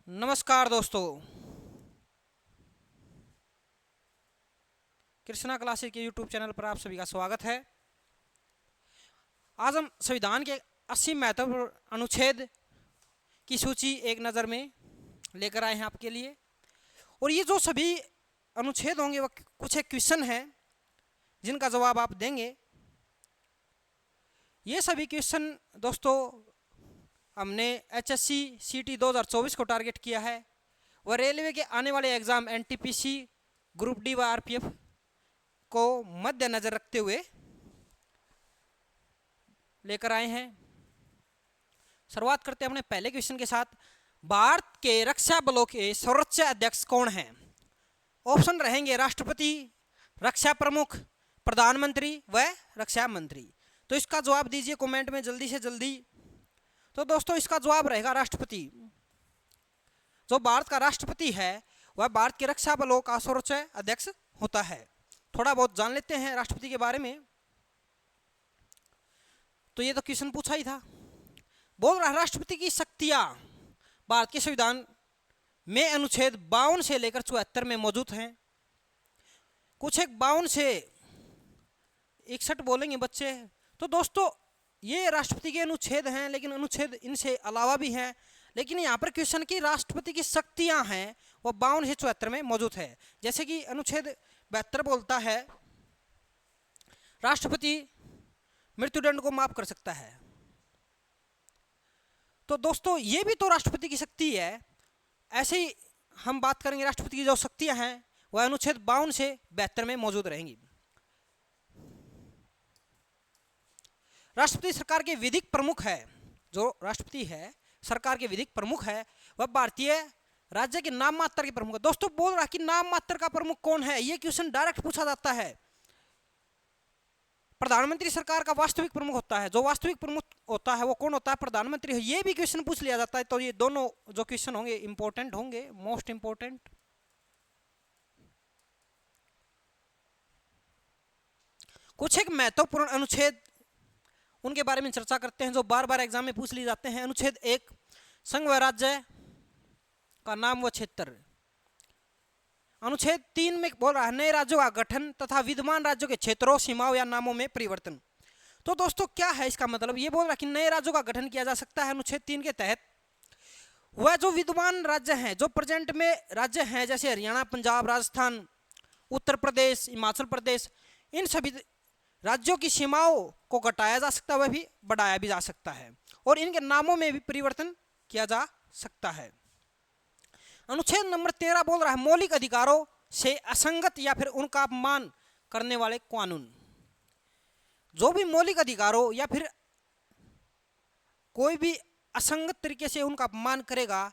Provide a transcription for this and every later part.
नमस्कार दोस्तों, कृष्णा क्लासेस के यूट्यूब चैनल पर आप सभी का स्वागत है। आज हम संविधान के 80 महत्वपूर्ण अनुच्छेद की सूची एक नज़र में लेकर आए हैं आपके लिए। और ये जो सभी अनुच्छेद होंगे वह कुछ एक क्वेश्चन है जिनका जवाब आप देंगे। ये सभी क्वेश्चन दोस्तों हमने HSC CT 2024 को टारगेट किया है और रेलवे के आने वाले एग्ज़ाम NTPC ग्रुप डी व RPF को मद्देनजर रखते हुए लेकर आए हैं। शुरुआत करते हैं अपने पहले क्वेश्चन के साथ। भारत के रक्षा बलों के सर्वोच्च अध्यक्ष कौन हैं? ऑप्शन रहेंगे राष्ट्रपति, रक्षा प्रमुख, प्रधानमंत्री व रक्षा मंत्री। तो इसका जवाब दीजिए कमेंट में जल्दी से जल्दी। तो दोस्तों इसका जवाब रहेगा राष्ट्रपति। जो भारत का राष्ट्रपति है वह भारत के रक्षा बलों का सर्वोच्च अध्यक्ष होता है। थोड़ा बहुत जान लेते हैं राष्ट्रपति के बारे में। तो ये तो क्वेश्चन पूछा ही था। बोल रहा है राष्ट्रपति की शक्तियां भारत के संविधान में अनुच्छेद 52 से लेकर 74 में मौजूद हैं। कुछ एक 52 से 61 बोलेंगे बच्चे। तो दोस्तों ये राष्ट्रपति के अनुच्छेद हैं, लेकिन अनुच्छेद इनसे अलावा भी हैं। लेकिन यहाँ पर क्वेश्चन की राष्ट्रपति की शक्तियां हैं वो 52 से 74 में मौजूद है। जैसे कि अनुच्छेद 72 बोलता है राष्ट्रपति मृत्युदंड को माफ कर सकता है। तो दोस्तों ये भी तो राष्ट्रपति की शक्ति है। ऐसे ही हम बात करेंगे राष्ट्रपति की जो शक्तियां हैं वह अनुच्छेद 52 से 72 में मौजूद रहेंगी। राष्ट्रपति सरकार के विधिक प्रमुख है। जो राष्ट्रपति है सरकार के विधिक प्रमुख है वह भारतीय राज्य के नाम मात्र के प्रमुख है। दोस्तों बोल रहा कि नाम मात्र का प्रमुख कौन है, ये क्वेश्चन डायरेक्ट पूछा जाता है। प्रधानमंत्री सरकार का वास्तविक प्रमुख होता है। जो वास्तविक प्रमुख होता है वो कौन होता है? प्रधानमंत्री है। ये भी क्वेश्चन पूछ लिया जाता है। तो ये दोनों जो क्वेश्चन होंगे इंपॉर्टेंट होंगे, मोस्ट इंपॉर्टेंट। कुछ एक महत्वपूर्ण अनुच्छेद उनके बारे में चर्चा करते हैं जो बार बार एग्जाम में पूछ लिए जाते हैं। अनुच्छेद 1 संघ व राज्य का नाम व क्षेत्र। अनुच्छेद 3 में बोल रहा है नए राज्यों का गठन तथा विद्यमान राज्यों के क्षेत्रों, सीमाओं या नामों में परिवर्तन। तो दोस्तों क्या है इसका मतलब? ये बोल रहा है कि नए राज्यों का गठन किया जा सकता है अनुच्छेद 3 के तहत। वह जो विद्यमान राज्य हैं, जो प्रेजेंट में राज्य हैं, जैसे हरियाणा, पंजाब, राजस्थान, उत्तर प्रदेश, हिमाचल प्रदेश, इन सभी राज्यों की सीमाओं को घटाया जा सकता है, वह भी बढ़ाया भी जा सकता है और इनके नामों में भी परिवर्तन किया जा सकता है। अनुच्छेद नंबर 13 बोल रहा है मौलिक अधिकारों से असंगत या फिर उनका अपमान करने वाले कानून। जो भी मौलिक अधिकारों या फिर कोई भी असंगत तरीके से उनका अपमान करेगा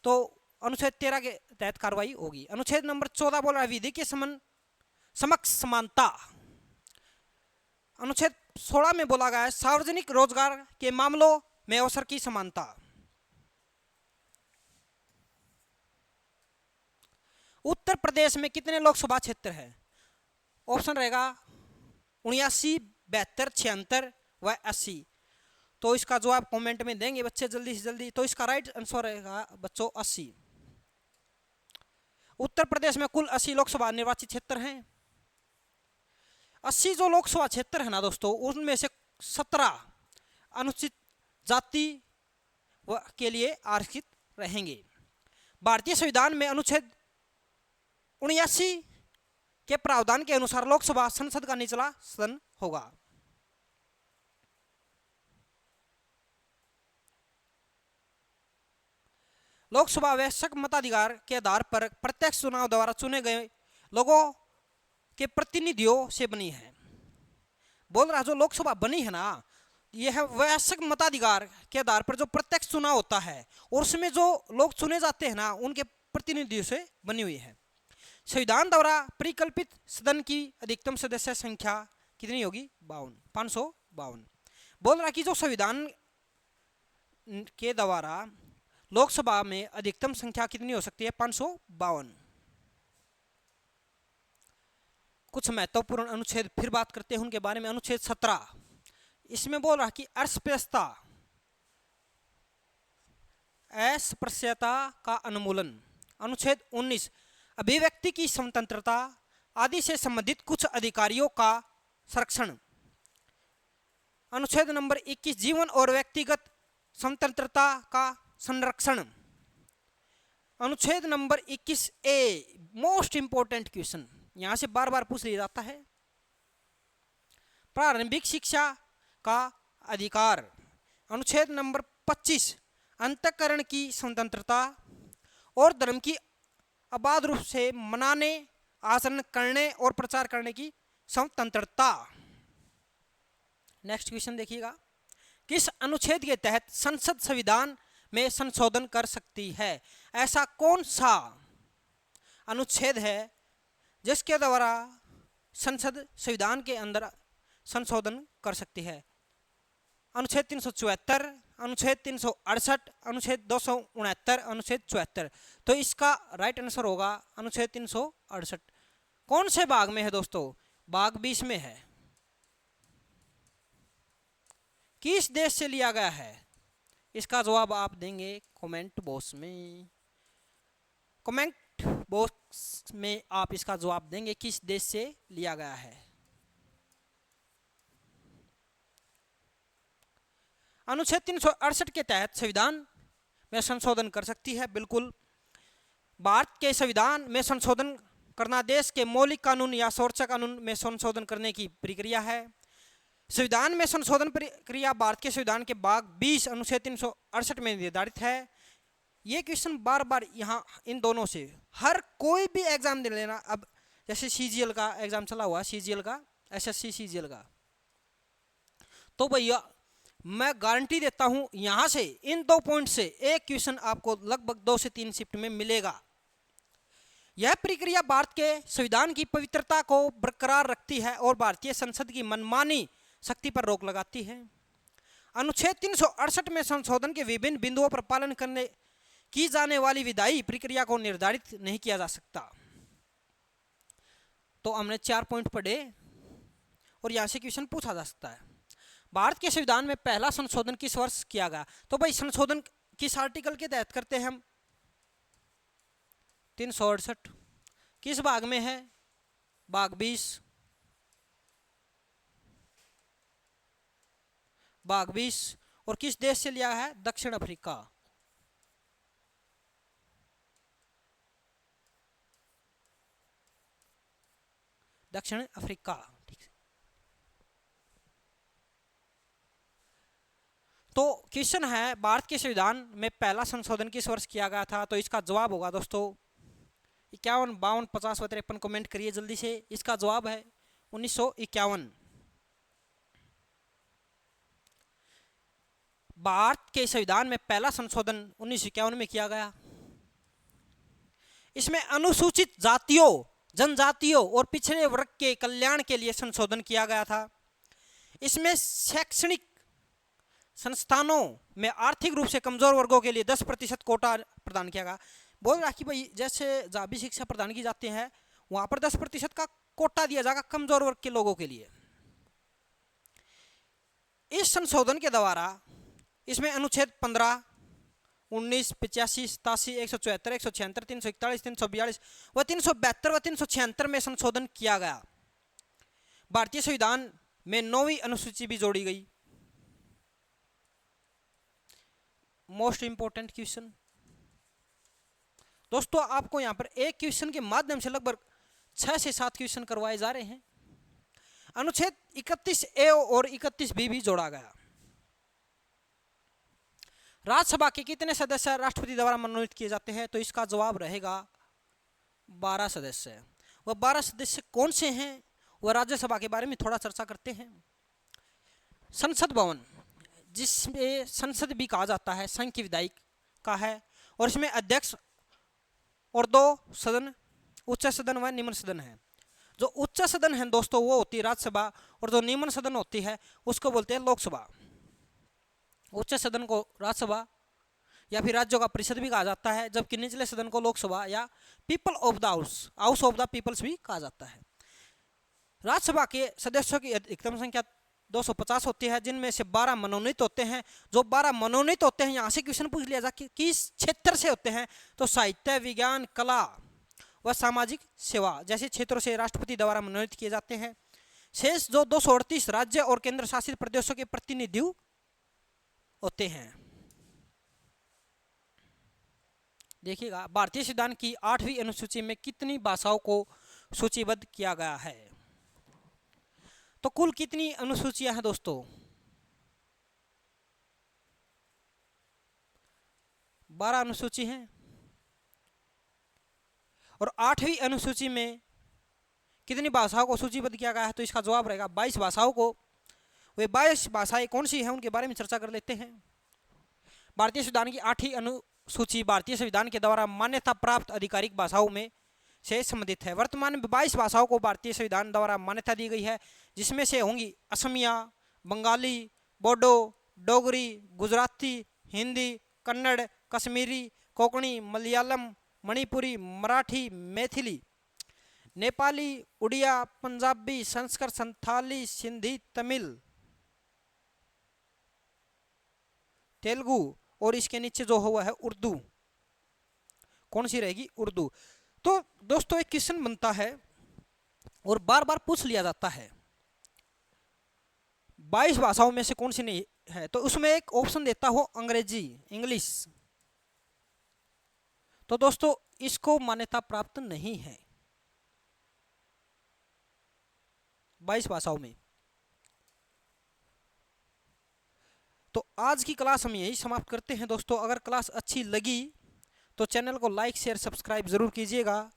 तो अनुच्छेद 13 के तहत कार्रवाई होगी। अनुच्छेद नंबर 14 बोल रहा है विधि के समक्ष समानता। अनुच्छेद 16 में बोला गया है सार्वजनिक रोजगार के मामलों में अवसर की समानता। उत्तर प्रदेश में कितने लोकसभा क्षेत्र है? ऑप्शन रहेगा 79, 72, 76 व 80। तो इसका जवाब कमेंट में देंगे बच्चे जल्दी से जल्दी। तो इसका राइट आंसर रहेगा बच्चों 80। उत्तर प्रदेश में कुल 80 लोकसभा निर्वाचित क्षेत्र हैं। 80 जो लोकसभा क्षेत्र है ना दोस्तों, उनमें से 17 अनुसूचित जाति के लिए आरक्षित रहेंगे। भारतीय संविधान में अनुच्छेद 79 के प्रावधान के अनुसार लोकसभा संसद का निचला सदन होगा। लोकसभा आवश्यक मताधिकार के आधार पर प्रत्यक्ष चुनाव द्वारा चुने गए लोगों के प्रतिनिधियों से बनी है। बोल रहा जो लोकसभा बनी है ना, यह है वैश्विक मताधिकार के आधार पर जो प्रत्यक्ष चुनाव होता है और उसमें जो लोग चुने जाते हैं ना उनके प्रतिनिधियों से बनी हुई है। संविधान द्वारा परिकल्पित सदन की अधिकतम सदस्य संख्या कितनी होगी? 552। बोल रहा कि जो संविधान के द्वारा लोकसभा में अधिकतम संख्या कितनी हो सकती है? 552। कुछ महत्वपूर्ण अनुच्छेद फिर बात करते हैं उनके बारे में। अनुच्छेद 17 इसमें बोल रहा कि अर्थव्यवस्था अस्पृश्यता का उन्मूलन। अनुच्छेद 19 अभिव्यक्ति की स्वतंत्रता आदि से संबंधित कुछ अधिकारियों का संरक्षण। अनुच्छेद नंबर 21 जीवन और व्यक्तिगत स्वतंत्रता का संरक्षण। अनुच्छेद number 21 a most important question, यहां से बार बार पूछ लिया जाता है, प्रारंभिक शिक्षा का अधिकार। अनुच्छेद नंबर 25 अंतःकरण की स्वतंत्रता और धर्म की अबाध रूप से मनाने, आचरण करने और प्रचार करने की स्वतंत्रता। नेक्स्ट क्वेश्चन देखिएगा, किस अनुच्छेद के तहत संसद संविधान में संशोधन कर सकती है? ऐसा कौन सा अनुच्छेद है जिसके द्वारा संसद संविधान के अंदर संशोधन कर सकती है? अनुच्छेद 374, अनुच्छेद 368, अनुच्छेद 269, अनुच्छेद 74। तो इसका राइट आंसर होगा अनुच्छेद 368। कौन से भाग में है दोस्तों? भाग 20 में है। किस देश से लिया गया है? इसका जवाब आप देंगे कमेंट बॉक्स में। कमेंट बॉक्स में आप इसका जवाब देंगे किस देश से लिया गया है। अनुच्छेद 368 के तहत संविधान में संशोधन कर सकती है, बिल्कुल। भारत के संविधान में संशोधन करना देश के मौलिक कानून या सुरक्षा कानून में संशोधन करने की प्रक्रिया है। संविधान में संशोधन प्रक्रिया भारत के संविधान के भाग 20 अनुच्छेद 368 में निर्धारित है। ये क्वेश्चन बार बार यहाँ इन दोनों से हर कोई भी एग्जाम दे लेना। अब जैसे सीजीएल का एग्जाम चला हुआ, सीजीएल का, एसएससी सीजीएल का, तो भैया मैं गारंटी देता हूं यहां से इन 2 पॉइंट से एक क्वेश्चन आपको लगभग 2 से 3 शिफ्ट में मिलेगा। यह प्रक्रिया भारत के संविधान की पवित्रता को बरकरार रखती है और भारतीय संसद की मनमानी शक्ति पर रोक लगाती है। अनुच्छेद 368 में संशोधन के विभिन्न बिंदुओं पर पालन करने की जाने वाली विधायी प्रक्रिया को निर्धारित नहीं किया जा सकता। तो हमने 4 पॉइंट पढ़े और यहां से क्वेश्चन पूछा जा सकता है। भारत के संविधान में पहला संशोधन किस वर्ष किया गया? तो भाई संशोधन किस आर्टिकल के तहत करते हैं हम? 368। किस भाग में है? भाग 20। भाग 20 और किस देश से लिया है? दक्षिण अफ्रीका। दक्षिण अफ्रीका, ठीक है। तो क्वेश्चन है भारत के संविधान में पहला संशोधन किस वर्ष किया गया था? तो इसका जवाब होगा दोस्तों 51, 52, 50 व 53। कमेंट करिए जल्दी से। इसका जवाब है 1951। भारत के संविधान में पहला संशोधन 1951 में किया गया। इसमें अनुसूचित जातियों, जनजातियों और पिछड़े वर्ग के कल्याण के लिए संशोधन किया गया था। इसमें शैक्षणिक संस्थानों में आर्थिक रूप से कमजोर वर्गों के लिए 10% कोटा प्रदान किया गया। बोल रहा कि भाई जैसे जहाँ भी शिक्षा प्रदान की जाती है वहां पर 10% का कोटा दिया जाएगा कमजोर वर्ग के लोगों के लिए। इस संशोधन के द्वारा इसमें अनुच्छेद 15, 19, 85, 87, 174, 176, 341, 342 व 372 व 376 में संशोधन किया गया। भारतीय संविधान में 9वीं अनुसूची भी जोड़ी गई। मोस्ट इंपोर्टेंट क्वेश्चन दोस्तों, आपको यहां पर एक क्वेश्चन के माध्यम से लगभग 6 से 7 क्वेश्चन करवाए जा रहे हैं। अनुच्छेद 31A और 31B भी जोड़ा गया। राज्यसभा के कितने सदस्य राष्ट्रपति द्वारा मनोनीत किए जाते हैं? तो इसका जवाब रहेगा 12 सदस्य। वह 12 सदस्य कौन से हैं? वह राज्यसभा के बारे में थोड़ा चर्चा करते हैं। संसद भवन, जिसमें संसद भी कहा जाता है, संघ की विधायिक का है, और इसमें अध्यक्ष और 2 सदन, उच्च सदन व निम्न सदन है। जो उच्च सदन है दोस्तों वो होती है राज्यसभा, और जो निम्न सदन होती है उसको बोलते हैं लोकसभा। उच्च सदन को राज्यसभा या फिर राज्यों का परिषद भी कहा जाता है, जबकि निचले सदन को लोकसभा या people of the house of the peoples भी कहा जाता है। राज्यसभा के सदस्यों की अधिकतम संख्या 250 होती है, जिनमें से 12 मनोनीत होते हैं। जो 12 मनोनीत होते हैं, यहाँ से क्वेश्चन पूछ लिया जा कि किस क्षेत्र से होते हैं, तो साहित्य, विज्ञान, कला व सामाजिक सेवा जैसे क्षेत्रों से राष्ट्रपति द्वारा मनोनीत किए जाते हैं। शेष जो 238 राज्य और केंद्र शासित प्रदेशों के प्रतिनिधि होते हैं। देखिएगा, भारतीय संविधान की 8वीं अनुसूची में कितनी भाषाओं को सूचीबद्ध किया गया है? तो कुल कितनी अनुसूचियां हैं दोस्तों? 12 अनुसूची हैं। और 8वीं अनुसूची में कितनी भाषाओं को सूचीबद्ध किया गया है? तो इसका जवाब रहेगा 22 भाषाओं को। वे 22 भाषाएं कौन सी हैं, उनके बारे में चर्चा कर लेते हैं। भारतीय संविधान की 8वीं अनुसूची भारतीय संविधान के द्वारा मान्यता प्राप्त आधिकारिक भाषाओं में से संबंधित है। वर्तमान में 22 भाषाओं को भारतीय संविधान द्वारा मान्यता दी गई है, जिसमें से होंगी असमिया, बंगाली, बोडो, डोगरी, गुजराती, हिंदी, कन्नड़, कश्मीरी, कोंकणी, मलयालम, मणिपुरी, मराठी, मैथिली, नेपाली, उड़िया, पंजाबी, संस्कृत, संथाली, सिंधी, तमिल, तेलुगु और इसके नीचे जो हुआ है उर्दू। कौन सी रहेगी? उर्दू। तो दोस्तों एक क्वेश्चन बनता है और बार बार पूछ लिया जाता है, 22 भाषाओं में से कौन सी नहीं है? तो उसमें एक ऑप्शन देता हो अंग्रेजी, इंग्लिश। तो दोस्तों इसको मान्यता प्राप्त नहीं है 22 भाषाओं में। तो आज की क्लास हम यही समाप्त करते हैं दोस्तों। अगर क्लास अच्छी लगी तो चैनल को लाइक, शेयर, सब्सक्राइब जरूर कीजिएगा।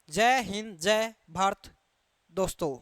जय हिंद, जय भारत दोस्तों।